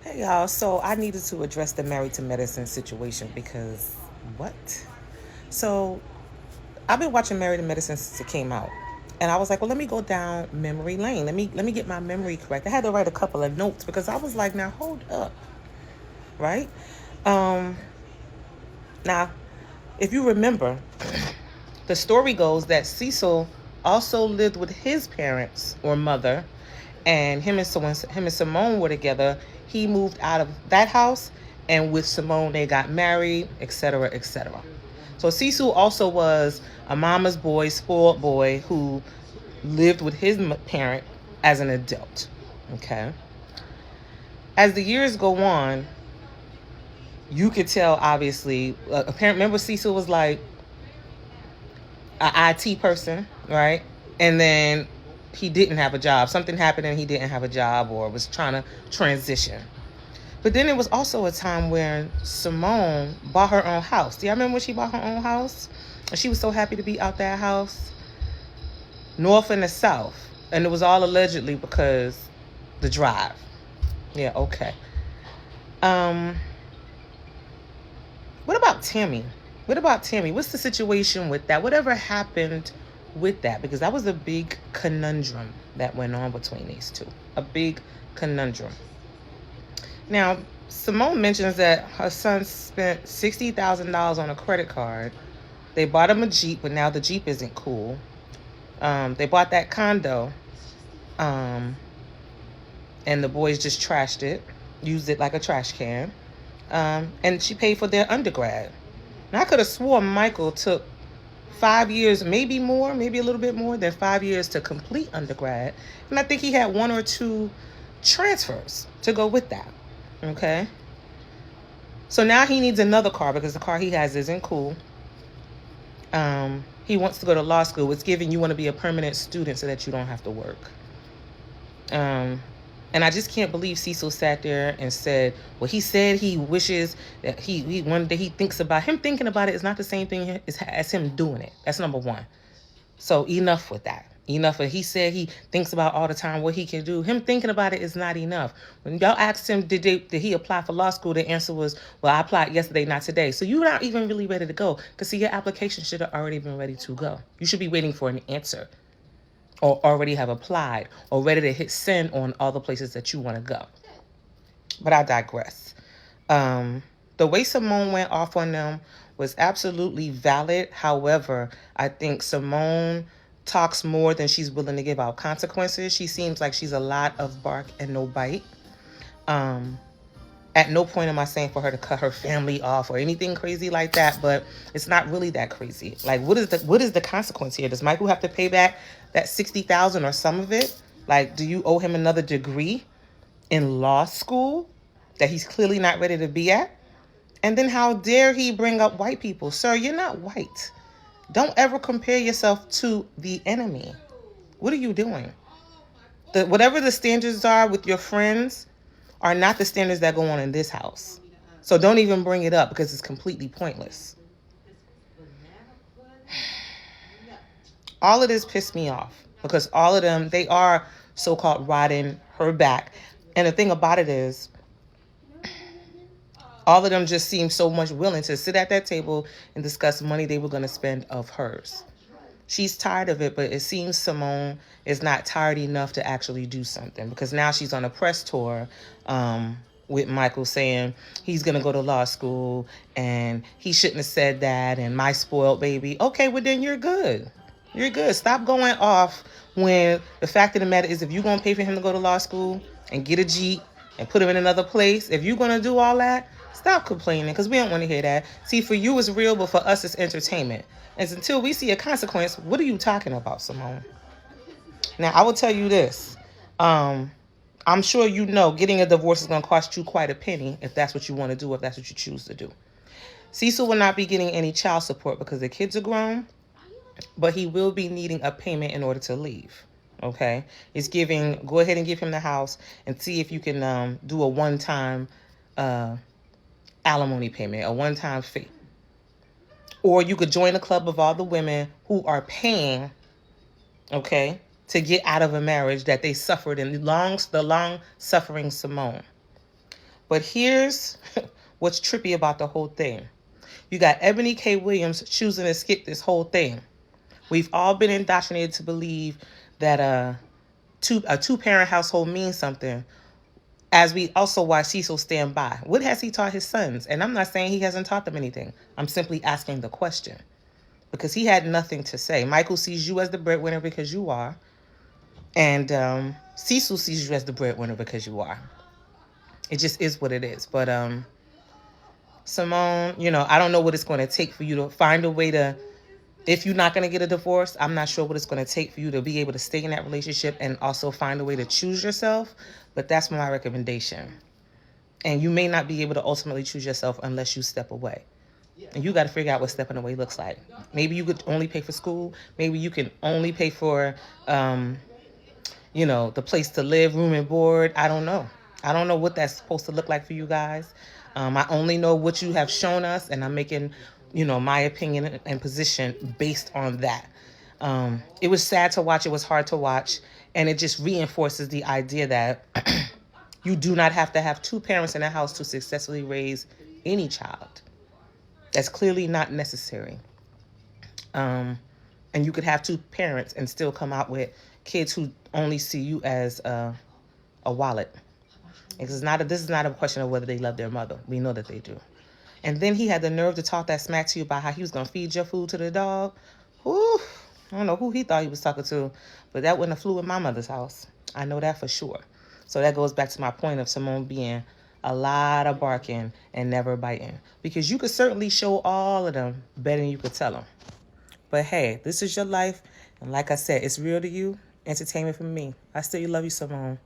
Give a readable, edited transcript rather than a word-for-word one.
Hey y'all, so I needed to address the married to medicine situation because what? So I've been watching Married to Medicine since it came out. And I was like, well, let me go down memory lane. Let me get my memory correct. I had to write a couple of notes because I was like, now hold up, right? Um Now, if you remember, the story goes that Cecil also lived with his parents or mother, and him and Simone were together. He moved out of that house, and with Simone they got married, etc., etc. So Cecil also was a mama's boy, spoiled boy who lived with his parent as an adult. Okay. As the years go on, you could tell obviously. A parent member Cecil was like an IT person, right? And then he didn't have a job. Something happened and he didn't have a job or was trying to transition. But then it was also a time when Simone bought her own house. Do y'all remember when she bought her own house? And she was so happy to be out that house, north and the south. And it was all allegedly because the drive. Yeah, okay. Um, what about Tammy? What about Tammy? What's the situation with that? Whatever happened with that? Because that was a big conundrum that went on between these two. A big conundrum. Now, Simone mentions that her son spent $60,000 on a credit card. They bought him a Jeep, but now the Jeep isn't cool. They bought that condo, um, and the boys just trashed it, used it like a trash can. And she paid for their undergrad. Now, I could have swore Michael took 5 years, maybe more, maybe a little bit more than 5 years to complete undergrad. And I think he had one or two transfers to go with that. Okay. So now he needs another car because the car he has isn't cool. He wants to go to law school. It's giving you want to be a permanent student so that you don't have to work. And I just can't believe Cecil sat there and said, well, he said he wishes that he one day he thinks about him thinking about it is not the same thing as him doing it. That's number one. So enough with that. Enough. He said he thinks about all the time what he can do. Him thinking about it is not enough. When y'all asked him, did he apply for law school? The answer was, well, I applied yesterday, not today. So you're not even really ready to go. Because see, your application should have already been ready to go. You should be waiting for an answer or already have applied or ready to hit send on all the places that you want to go. But I digress. The way Simone went off on them was absolutely valid. However, I think Simone talks more than she's willing to give out consequences. She seems like she's a lot of bark and no bite. Um, at no point am I saying for her to cut her family off or anything crazy like that, but it's not really that crazy. Like, what is the consequence here? Does Michael have to pay back that 60,000 or some of it? Like, do you owe him another degree in law school that he's clearly not ready to be at? And then how dare he bring up white people? Sir, you're not white. Don't ever compare yourself to the enemy. What are you doing? Whatever the standards are with your friends are not the standards that go on in this house. So don't even bring it up because it's completely pointless. All of this pissed me off because all of them, they are so-called riding her back. And the thing about it is, all of them just seem so much willing to sit at that table and discuss money they were going to spend of hers. She's tired of it, but it seems Simone is not tired enough to actually do something because now she's on a press tour with Michael saying he's going to go to law school and he shouldn't have said that and my spoiled baby. Okay, well then you're good. You're good. Stop going off when the fact of the matter is if you're going to pay for him to go to law school and get a Jeep and put him in another place, if you're going to do all that, stop complaining because we don't want to hear that. See, for you it's real, but for us it's entertainment. And until we see a consequence, what are you talking about, Simone? Now, I will tell you this. I'm sure you know getting a divorce is going to cost you quite a penny if that's what you want to do, if that's what you choose to do. Cecil will not be getting any child support because the kids are grown, but he will be needing a payment in order to leave. Okay? Go ahead and give him the house and see if you can do a one-time alimony payment, a one-time fee. Or you could join a club of all the women who are paying, okay, to get out of a marriage that they suffered in the long-suffering Simone. But here's what's trippy about the whole thing. You got Ebony K. Williams choosing to skip this whole thing. We've all been indoctrinated to believe that a two-parent household means something, as we also watch Cecil stand by. What has he taught his sons? And I'm not saying he hasn't taught them anything. I'm simply asking the question because he had nothing to say. Michael sees you as the breadwinner because you are, and Cecil sees you as the breadwinner because you are. It just is what it is. But Simone, I don't know what it's going to take for you to find a way to, if you're not going to get a divorce, I'm not sure what it's going to take for you to be able to stay in that relationship and also find a way to choose yourself. But that's my recommendation. And you may not be able to ultimately choose yourself unless you step away. And you got to figure out what stepping away looks like. Maybe you could only pay for school. Maybe you can only pay for, the place to live, room and board. I don't know. I don't know what that's supposed to look like for you guys. I only know what you have shown us, and I'm making, my opinion and position based on that. It was sad to watch. It was hard to watch. And it just reinforces the idea that you do not have to have two parents in a house to successfully raise any child. That's clearly not necessary. And you could have two parents and still come out with kids who only see you as a wallet. This is not a question of whether they love their mother. We know that they do. And then he had the nerve to talk that smack to you about how he was going to feed your food to the dog. Whew, I don't know who he thought he was talking to, but that wouldn't have flew in my mother's house. I know that for sure. So that goes back to my point of Simone being a lot of barking and never biting. Because you could certainly show all of them better than you could tell them. But hey, this is your life. And like I said, it's real to you. Entertainment for me. I still love you, Simone.